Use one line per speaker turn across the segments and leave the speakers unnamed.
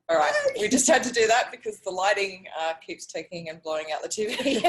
All right, we just had to do that because the lighting keeps taking and blowing out the TV.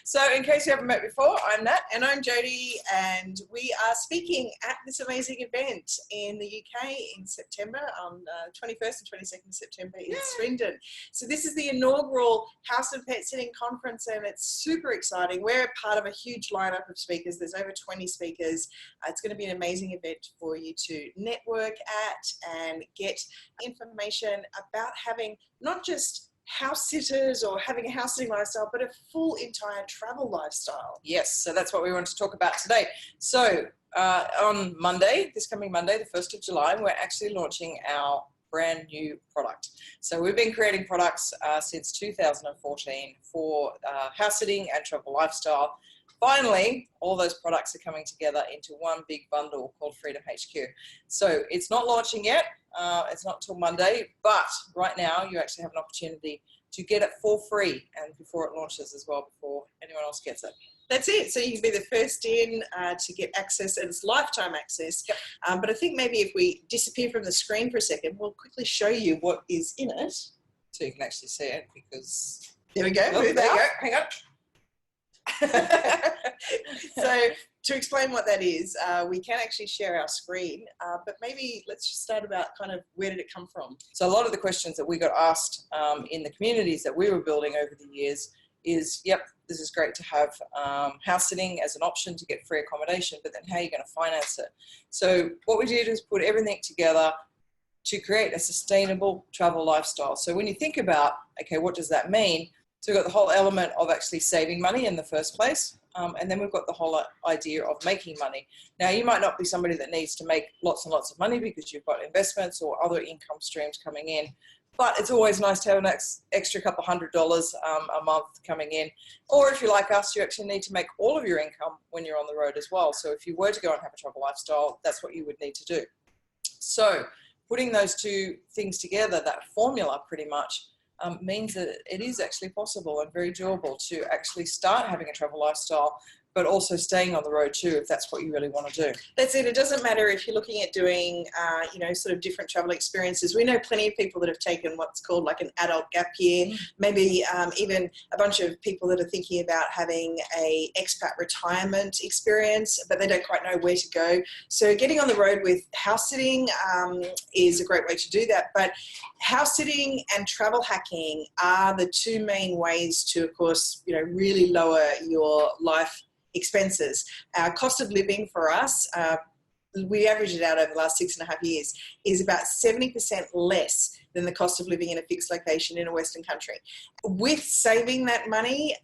So in case you haven't met before, I'm Nat.
And I'm Jodie, and we are speaking at this amazing event in the UK in September, on 21st and 22nd of September in Swindon. So this is the inaugural House and Pet Sitting Conference, and it's super exciting. We're part of a huge lineup of speakers. There's over 20 speakers. It's going to be an amazing event for you to network at and get information about having not just house sitters or having a house sitting lifestyle, but a full entire travel lifestyle.
Yes, so that's what we want to talk about today. So on Monday, this coming Monday, the 1st of July, we're actually launching our brand new product. So we've been creating products since 2014 for house sitting and travel lifestyle. Finally, all those products are coming together into one big bundle called Freedom HQ. So it's not launching yet. It's not till Monday, but right now you actually have an opportunity to get it for free and before it launches as well, before anyone else gets it.
That's it. So you can be the first in to get access, and it's lifetime access.
Yep.
But I think maybe if we disappear from the screen for a second, we'll quickly show you what is in it.
So you can actually see it because...
There we go.
Oh, there you go. Hang on.
So to explain what that is, we can actually share our screen, but maybe let's just start about kind of where did it come from?
So a lot of the questions that we got asked in the communities that we were building over the years is, yep, this is great to have house sitting as an option to get free accommodation, but then how are you going to finance it? So what we did is put everything together to create a sustainable travel lifestyle. So when you think about, okay, what does that mean? So we've got the whole element of actually saving money in the first place. And then we've got the whole idea of making money. Now, you might not be somebody that needs to make lots and lots of money because you've got investments or other income streams coming in. But it's always nice to have an extra couple $100 a month coming in. Or if you're like us, you actually need to make all of your income when you're on the road as well. So if you were to go and have a travel lifestyle, that's what you would need to do. So putting those two things together, that formula pretty much, means that it is actually possible and very doable to actually start having a travel lifestyle, but also staying on the road too, if that's what you really want to do.
That's it. It doesn't matter if you're looking at doing, sort of different travel experiences. We know plenty of people that have taken what's called like an adult gap year, maybe even a bunch of people that are thinking about having a expat retirement experience, but they don't quite know where to go. So getting on the road with house sitting is a great way to do that. But house sitting and travel hacking are the two main ways to, of course, really lower your life expenses. Our cost of living for us, we averaged it out over the last 6.5 years, is about 70% less than the cost of living in a fixed location in a Western country. With saving that money,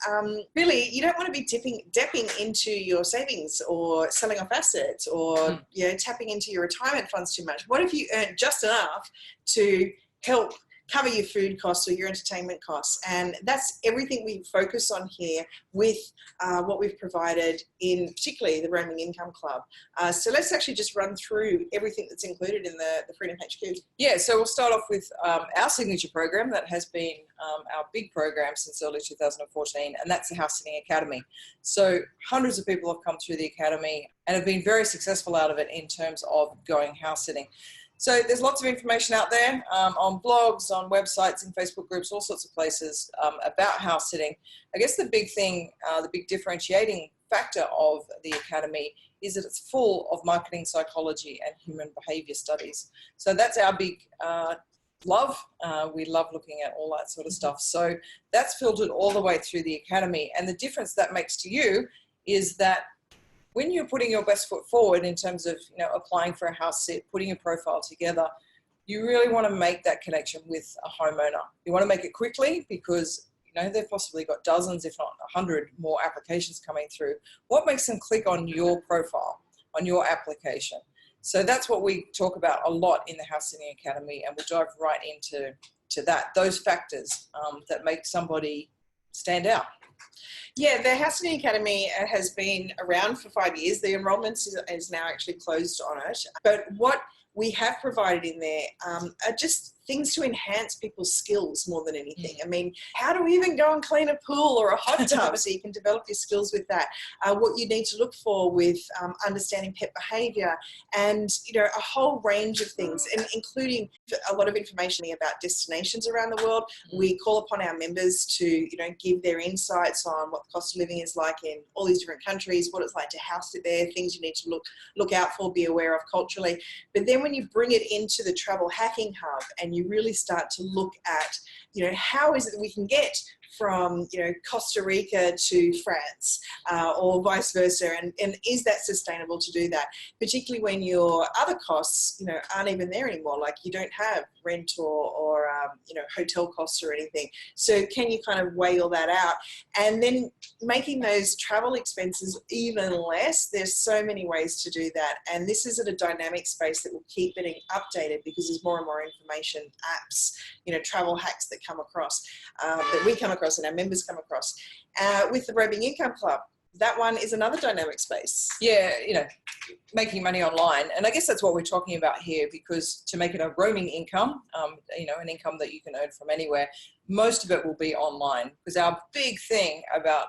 really, you don't want to be dipping into your savings or selling off assets or tapping into your retirement funds too much. What if you earn just enough to help cover your food costs or your entertainment costs? And that's everything we focus on here with what we've provided in particularly the Roaming Income Club. So let's actually just run through everything that's included in the Freedom HQ.
Yeah, so we'll start off with our signature program that has been our big program since early 2014, and that's the House Sitting Academy. So hundreds of people have come through the academy and have been very successful out of it in terms of going house sitting. So there's lots of information out there on blogs, on websites, in Facebook groups, all sorts of places about house sitting. I guess the big thing, the big differentiating factor of the Academy is that it's full of marketing psychology and human behavior studies. So that's our big love. We love looking at all that sort of stuff. So that's filtered all the way through the Academy. And the difference that makes to you is that when you're putting your best foot forward in terms of, applying for a house sit, putting your profile together, you really want to make that connection with a homeowner. You want to make it quickly because, they've possibly got dozens, if not 100 more applications coming through. What makes them click on your profile, on your application? So that's what we talk about a lot in the House Sitting Academy, and we'll dive right into that, those factors that make somebody stand out.
Yeah, the House Sitting Academy has been around for 5 years. The enrolment is now actually closed on it. But what we have provided in there are just things to enhance people's skills more than anything. I mean, how do we even go and clean a pool or a hot tub so you can develop your skills with that? What you need to look for with understanding pet behavior, and a whole range of things, and including a lot of information about destinations around the world. We call upon our members to give their insights on what the cost of living is like in all these different countries, what it's like to house sit there, things you need to look out for, be aware of culturally. But then when you bring it into the travel hacking hub and you really start to look at how is it that we can get from Costa Rica to France or vice versa, and is that sustainable to do that, particularly when your other costs aren't even there anymore, like you don't have rent or hotel costs or anything. So can you kind of weigh all that out, and then making those travel expenses even less? There's so many ways to do that, and this is at a dynamic space that will keep getting updated because there's more and more information, apps, travel hacks that come across, that we come across and our members come across. With the Roaming Income Club, that one is another dynamic space.
Yeah, making money online. And I guess that's what we're talking about here, because to make it a roaming income, an income that you can earn from anywhere, most of it will be online. Because our big thing about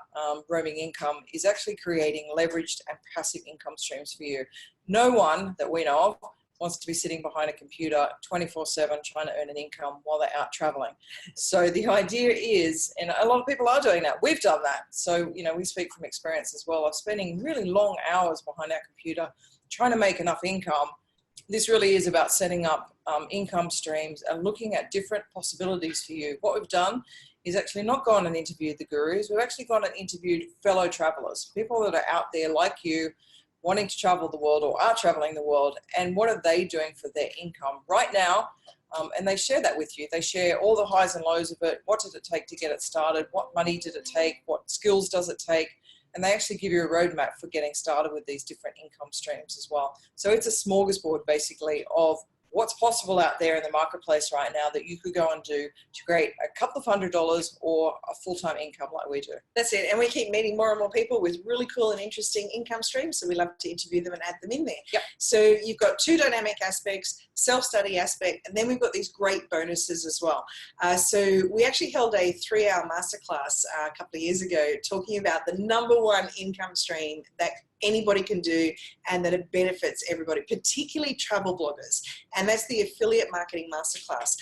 roaming income is actually creating leveraged and passive income streams for you. No one that we know of wants to be sitting behind a computer 24/7 trying to earn an income while they're out traveling. So the idea is, and a lot of people are doing that, we've done that. So, we speak from experience as well of spending really long hours behind our computer trying to make enough income. This really is about setting up income streams and looking at different possibilities for you. What we've done is actually not gone and interviewed the gurus. We've actually gone and interviewed fellow travelers, people that are out there like you, wanting to travel the world or are traveling the world, and what are they doing for their income right now, and they share that with you. They share all the highs and lows of it. What did it take to get it started? What money did it take? What skills does it take? And they actually give you a roadmap for getting started with these different income streams as well. So it's a smorgasbord basically of what's possible out there in the marketplace right now that you could go and do to create a couple of $100s or a full-time income like we do.
That's it. And we keep meeting more and more people with really cool and interesting income streams. So we love to interview them and add them in there.
Yep.
So you've got two dynamic aspects, self-study aspect, and then we've got these great bonuses as well. So we actually held a 3-hour masterclass a couple of years ago talking about the #1 income stream that anybody can do and that it benefits everybody, particularly travel bloggers. And that's the affiliate marketing masterclass.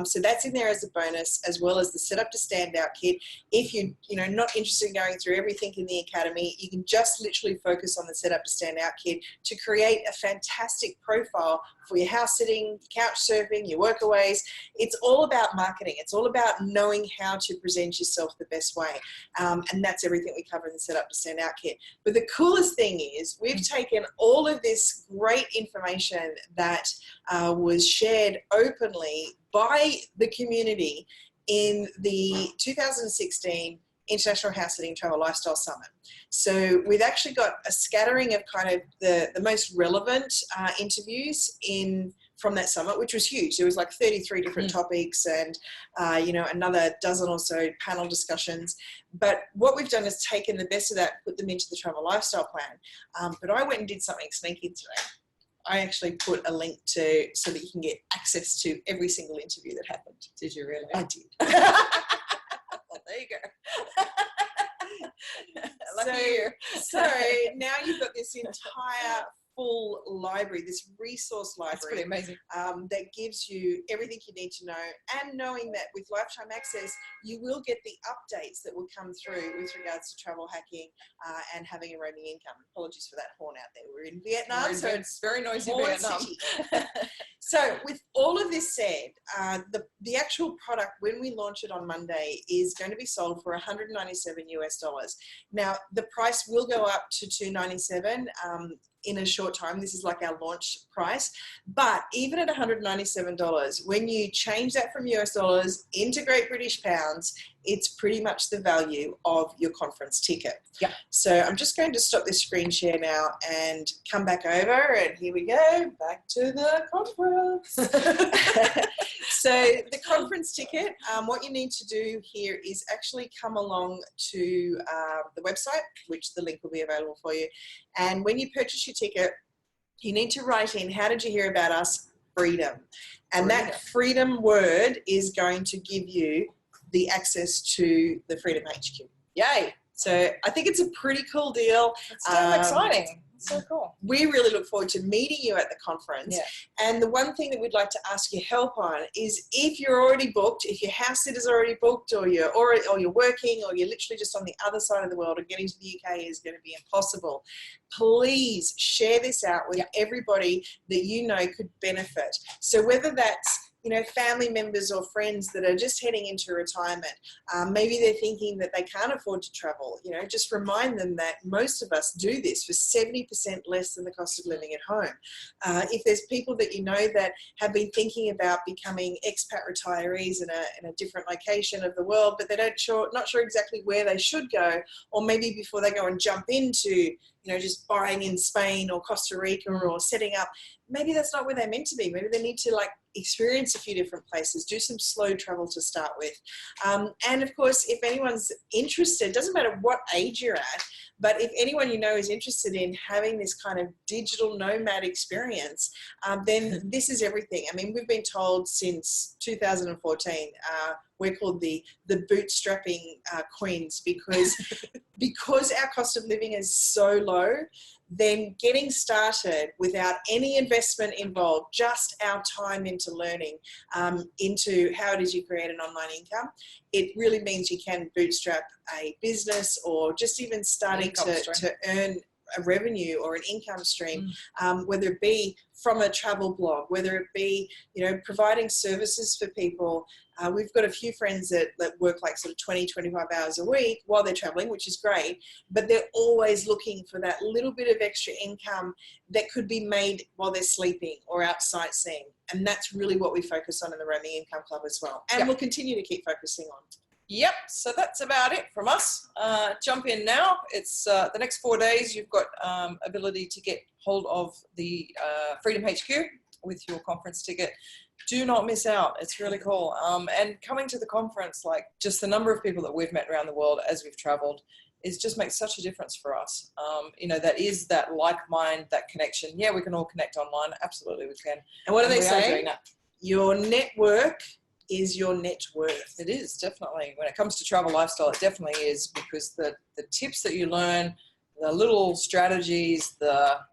So that's in there as a bonus, as well as the set up to stand out kit. If you're not interested in going through everything in the academy, you can just literally focus on the set up to stand out kit to create a fantastic profile for your house sitting, couch surfing, your workaways. It's all about marketing. It's all about knowing how to present yourself the best way. And that's everything we cover in the set up to stand out kit. But the coolest thing is we've taken all of this great information that was shared openly by the community in the 2016 International House Sitting Travel Lifestyle Summit. So we've actually got a scattering of kind of the most relevant interviews from that summit, which was huge. There was like 33 different topics and, another dozen or so panel discussions. But what we've done is taken the best of that, put them into the travel lifestyle plan. But I went and did something sneaky today. I actually put a link so that you can get access to every single interview that happened.
Did you really?
I did.
Well, there you go.
So now you've got this entire full library, this resource library.
That's pretty amazing.
That gives you everything you need to know, and knowing that with lifetime access, you will get the updates that will come through with regards to travel hacking and having a roaming income. Apologies for that horn out there. We're in Vietnam, so
it's very noisy in Vietnam.
So with all of this said, the actual product, when we launch it on Monday, is going to be sold for $197 US. Now, the price will go up to $297 in a short time. This is like our launch price. But even at $197, when you change that from US dollars into Great British pounds, it's pretty much the value of your conference ticket.
Yeah.
So I'm just going to stop this screen share now and come back over, and here we go, back to the conference. So the conference ticket, what you need to do here is actually come along to the website, which the link will be available for you. And when you purchase your ticket, you need to write in, how did you hear about us? freedom. And that freedom word is going to give you the access to the Freedom HQ.
Yay.
So I think it's a pretty cool deal.
It's damn exciting. It's so cool.
We really look forward to meeting you at the conference.
Yeah.
And the one thing that we'd like to ask your help on is if you're already booked, if your house sitter's already booked, or you're working, or you're literally just on the other side of the world, and getting to the UK is going to be impossible, please share this out with everybody that you know could benefit. So whether that's family members or friends that are just heading into retirement, maybe they're thinking that they can't afford to travel, just remind them that most of us do this for 70% less than the cost of living at home. If there's people that that have been thinking about becoming expat retirees in a different location of the world, but they're not sure exactly where they should go, or maybe before they go and jump into just buying in Spain or Costa Rica or setting up, maybe that's not where they're meant to be. Maybe they need to experience a few different places, do some slow travel to start with. And of course, if anyone's interested, doesn't matter what age you're at, but if anyone is interested in having this kind of digital nomad experience, then this is everything. I mean, we've been told since 2014, we're called the bootstrapping queens because our cost of living is so low. Then getting started without any investment involved, just our time into learning, into how it is you create an online income, it really means you can bootstrap a business, or just even starting to earn a revenue or an income stream, whether it be from a travel blog, whether it be, providing services for people. We've got a few friends that work sort of 20, 25 hours a week while they're traveling, which is great, but they're always looking for that little bit of extra income that could be made while they're sleeping or out sightseeing. And that's really what we focus on in the Roaming Income Club as well. And we'll continue to keep focusing on.
Yep, so that's about it from us. Jump in now. It's the next 4 days. You've got ability to get hold of the Freedom HQ with your conference ticket. Do not miss out. It's really cool. And coming to the conference, just the number of people that we've met around the world as we've traveled, is just makes such a difference for us. That is that like mind, that connection. Yeah, we can all connect online. Absolutely, we can.
And what do they say? Your network is your net worth.
It is, definitely. When it comes to travel lifestyle, it definitely is, because the tips that you learn, the little strategies,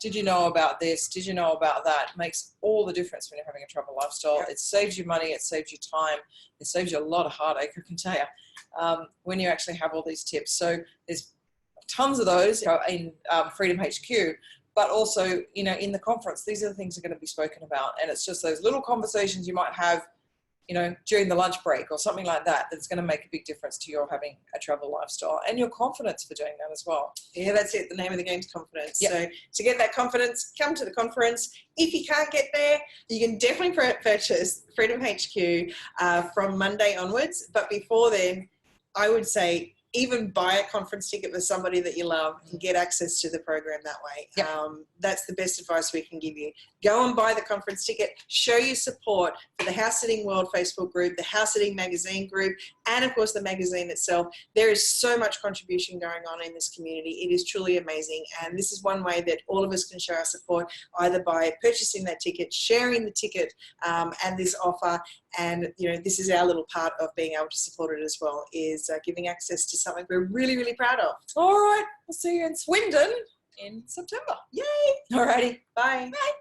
did you know about this, did you know about that, makes all the difference when you're having a travel lifestyle. It saves you money, it saves you time, it saves you a lot of heartache, I can tell you, when you actually have all these tips. So there's tons of those in Freedom HQ, but also, in the conference, these are the things that are going to be spoken about. And it's just those little conversations you might have during the lunch break or something like that, that's going to make a big difference to your having a travel lifestyle and your confidence for doing that as well.
Yeah, that's it. The name of the game is confidence. So to get that confidence, come to the conference. If you can't get there, you can definitely purchase Freedom HQ from Monday onwards. But before then, I would say even buy a conference ticket with somebody that you love and get access to the program that way. That's the best advice we can give you. Go and buy the conference ticket, show your support for the House Sitting World Facebook group, the House Sitting magazine group, and of course the magazine itself. There is so much contribution going on in this community. It is truly amazing. And this is one way that all of us can show our support, either by purchasing that ticket, sharing the ticket and this offer. And, this is our little part of being able to support it as well, is giving access to something we're really, really proud of.
All right. We'll see you in Swindon in September.
Yay.
All righty.
Bye.
Bye.